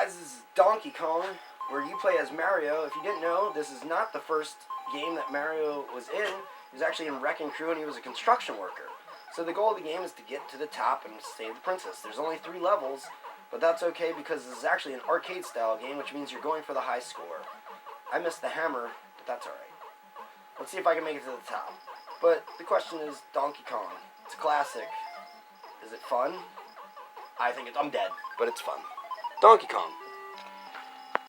guys, this is Donkey Kong, where you play as Mario. If you didn't know, this is not the first game that Mario was in. He was actually in Wrecking Crew, and he was a construction worker. So the goal of the game is to get to the top and save the princess. There's only 3 levels, but that's okay because this is actually an arcade-style game, which means you're going for the high score. I missed the hammer, but that's alright. Let's see if I can make it to the top. But the question is, Donkey Kong. It's a classic. Is it fun? I'm dead, but it's fun. Donkey Kong.